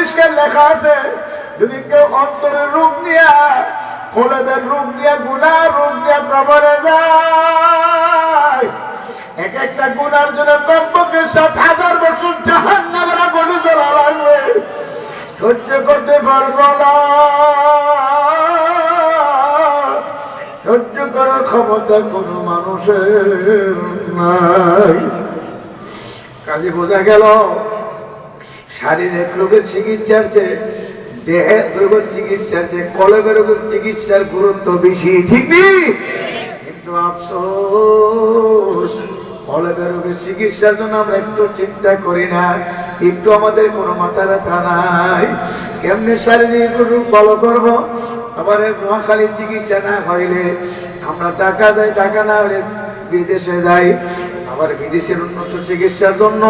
পরিষ্কার লেখা আছে, যদি কেউ অন্তরের রূপ নিয়ে, কলবের রূপ নিয়ে, গুনার রূপ নিয়ে কবরে যায়, এক একটা গুনার জন্য কমপক্ষে 7,000 বছর জাহান্নামের আগুনে জ্বলা লাগবে। সহ্য করতে পারবো না, সহ্য করার ক্ষমতা কোনো মানুষের নাই। কাজে বোঝা গেল শারীরিক রোগের চিকিৎসার চেয়ে, দেহের রোগের চিকিৎসার চেয়ে কলবের রোগের চিকিৎসার গুরুত্ব বেশি, ঠিক নেই? কিন্তু আফসোস, কলবের রোগের চিকিৎসার জন্য আমরা একটু চিন্তা করি না, একটু আমাদের কোনো মাথা ব্যথা নাই। কেমনে শারীরিক রোগ ভালো করবো? আবার নোয়াখালী চিকিৎসা না হইলে আমরা টাকা দেয়, টাকা না হলে বিদেশে যাই। আবার বিদেশের উন্নত চিকিৎসার জন্য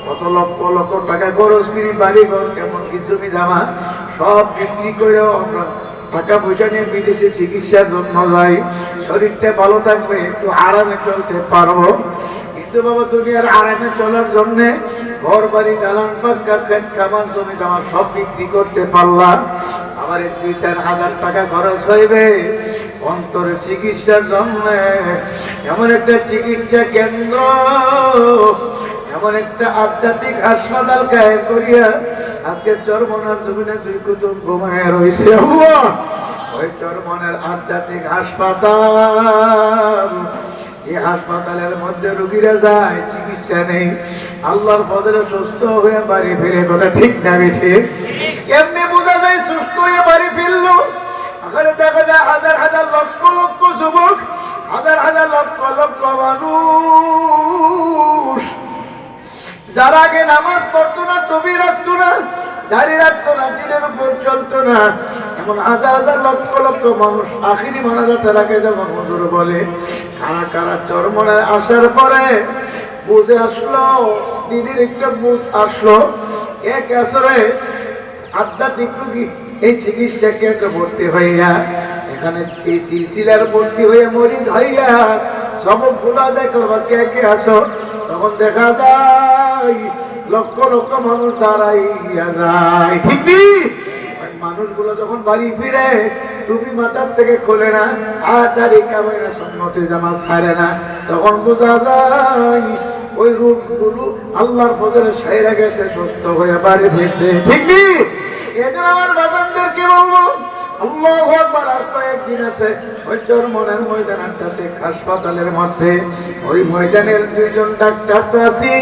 কত লক্ষ লক্ষ টাকা খরচ করি, বাড়ি ঘর এমন কিছু জামা সব বিক্রি করেও আমরা টাকা পয়সা নিয়ে বিদেশে চিকিৎসার জন্য যাই। শরীরটা ভালো থাকবে, একটু আরামে চলতে পারবো। কিন্তু বাবা দুনিয়ার আরামে চলার জন্য ঘর বাড়ি, দালান পাক্কা, খেত খামার, জমি জামা সব বিক্রি করতে পারলাম। আবার 2-4 হাজার টাকা খরচ হইবে অন্তরের চিকিৎসার জন্য। এমন একটা চিকিৎসা কেন্দ্র, এমন একটা আধ্যাত্মিক হাসপাতাল কায়েম করিয়া আজকে চরমনার জমিনে 2 কুতুব ঘুমায় রয়েছে। ওই চরমনের আধ্যাত্মিক হাসপাতাল, এই হাসপাতালের মধ্যে রোগীরা যায়, চিকিৎসা নেই, আল্লাহর ফজলে সুস্থ হয়ে বাড়ি ফিরে। কথা ঠিক না ঠিক? এমনি বোঝা যায় সুস্থ হয়ে বাড়ি ফিরলো? এখানে দেখা যায় হাজার হাজার লক্ষ লক্ষ যুবক, হাজার হাজার লক্ষ লক্ষ মানুষ, যারা আগে নামাজ পড়তো না, টুপি রাখতো না, দাড়ি রাখতো না, দিনের উপর চলতো না, এমন হাজার হাজার লক্ষ লক্ষ মানুষ আখিরি মোনাজাতে রাখে যখন হুজুর বলে কারা কারা চরমনে আসার পরে বুঝে আসলো, দিদির একটা বুঝ আসলো, এক আসরে আধ্যাত্মিক রোগী এই চিকিৎসা কেন্দ্রে ভর্তি হইয়া, এখানে এই সিলসিলার ভর্তি হইয়া মরিদ হইয়া সবক গুলা দেয় করবা কে কে আসো, তখন দেখা যায় লক্ষ লক্ষ মানুষ দাঁড়াইয়া যায়, ঠিক নেই? মানুষগুলো যখন বাড়ি ফিরে টুপি মাথার থেকে খোলে না, আর দাড়ি কামায় না, সুন্নতে জামা ছাড়ে না, তখন বোঝা যায় ওই রূপগুলো আল্লাহর ফজলে সাইরা গেছে, সুস্থ হয়ে বাড়ি ফিরছে, ঠিক নেই? এজন্য আমার বাজানদেরকে বলবো, আল্লাহু আকবার। আর কয়েকদিন আছে ওই চরমনের ময়দান আধ্যাত্মিক হাসপাতালের মধ্যে, ওই ময়দানের 2 জন ডাক্তার তো আছি,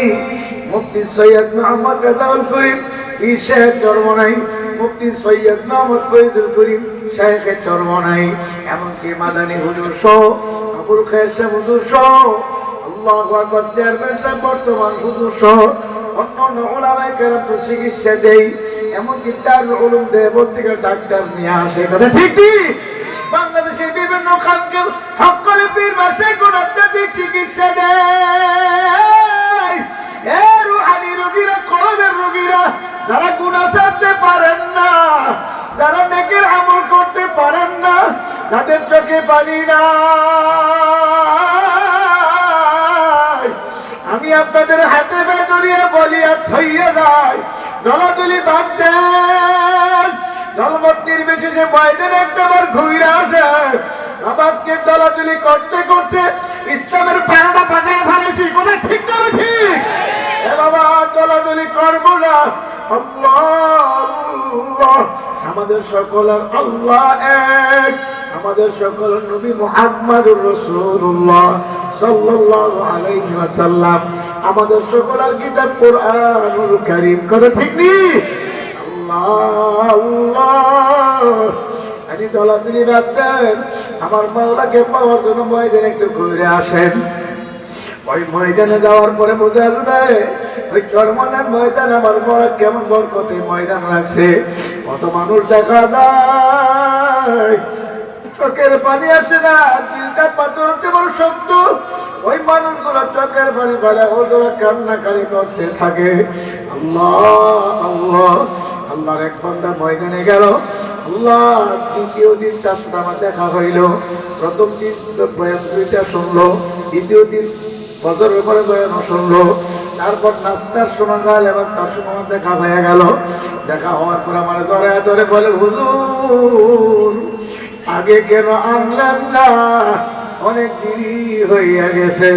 মুফতি সৈয়দ মোহাম্মদ রেজাউল করিম পীর সাহেব চরমনাই, মুফতি সৈয়দ মোহাম্মদ ফয়জুল করিম শাইখ চরমনাই, এমনকি মাদানী হুজুর সহ, আবুল খায়ের সাহেব হুজুর সহ, আল্লাহু আকবার, চেয়ারম্যান সাহেব বর্তমান হুজুর সহ অন্যান্য ওলামায়ে কেরাম তো চিকিৎসা দেই, এমনকি তার উলুম দেওবন্দ থেকে ডাক্তার নিয়ে আসে, কথা ঠিক নেই? বাংলাদেশের বিভিন্ন খানকে হক করে পীর মাসে কোন আধ্যাত্মিক চিকিৎসা দেয়। এই রুহানি রোগীরা, কলবের রোগীরা, যারা গুনাহ ছাড়তে পারেন না, যারা নেকের আমল করতে পারেন না, যাদের চোখে পানি না, আমি আপনাদের হাতে বেদরিয়া বলি আর থইয়া যায়, দলাদলি বাদ দেন, দলমত নির্বিশেষে ময়দানে একটাবার ঘুরে আসে। নামাজকে দলাদলি করতে করতে ইসলামের প্যারাটা পাঠায় ফেলেছি, কোথায় ঠিক না ঠিক? এ বাবা, দলাদলি করবো না। আল্লাহ, আমাদের সকলের আল্লাহ এক, আমাদের সকলের নবী মুহাম্মদুর রাসূলুল্লাহ সাল্লাল্লাহু আলাইহি ওয়াসাল্লাম, আমাদের সকলের কিতাব কোরআনুল কারীম, কথা ঠিক নেই? আল্লাহ আল্লাহ, আজ দলাদলি বাদ দেন, আমার মাওলাকে পাওয়ার জন্য ময়দানে একটু ঘুরে আসেন। ওই ময়দানে যাওয়ার পরে বোঝা আসবে ওই চরমনের ময়দান আমার বড় কেমন বরকতে ময়দান রাখছে। কত মানুষ দেখা যায়, চোখের পানি আসে না, দিলটা পাথর হচ্ছে বড় শক্ত, ওই মানুষগুলো চোখের পানি ফেলে ওরা কান্নাকারি করতে থাকে। আল্লাহ আল্লাহ, আল্লাহর এক বান্দা ময়দানে গেল, আল্লাহ দ্বিতীয় দিন তার সাথে আমার দেখা হইল। প্রথম দিন বয়ান 2টা শুনলো, দ্বিতীয় দিন বছরের পরে বয়ান শুনলো। তারপর নাস্তার শোনা গেল এবং তার সময় আমার দেখা হয়ে গেল। দেখা হওয়ার পর আমার জরে ধরে বলে, হুজুর আগে কেন আনলেন না, অনেক দেরি হইয়া গেছে।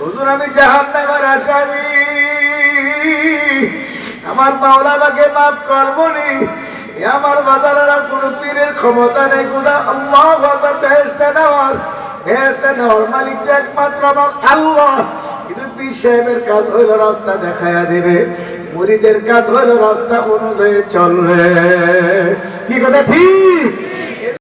হুজুর আমি জাহান্নামের আসামি, আমার মাওলা আমাকে মাফ করবনি। আমার বাজারের কোন পীরের ক্ষমতা নেই, গোটা আল্লাহ বেহেশতে নেওয়ার মালিক যে একমাত্র আমার আল্লাহ। কিন্তু পীর সাহেবের কাজ হইল রাস্তা দেখাইয়া দেবে, মুরিদের কাজ হইল রাস্তা অনুযায়ী চলবে। কি কথা ঠিক?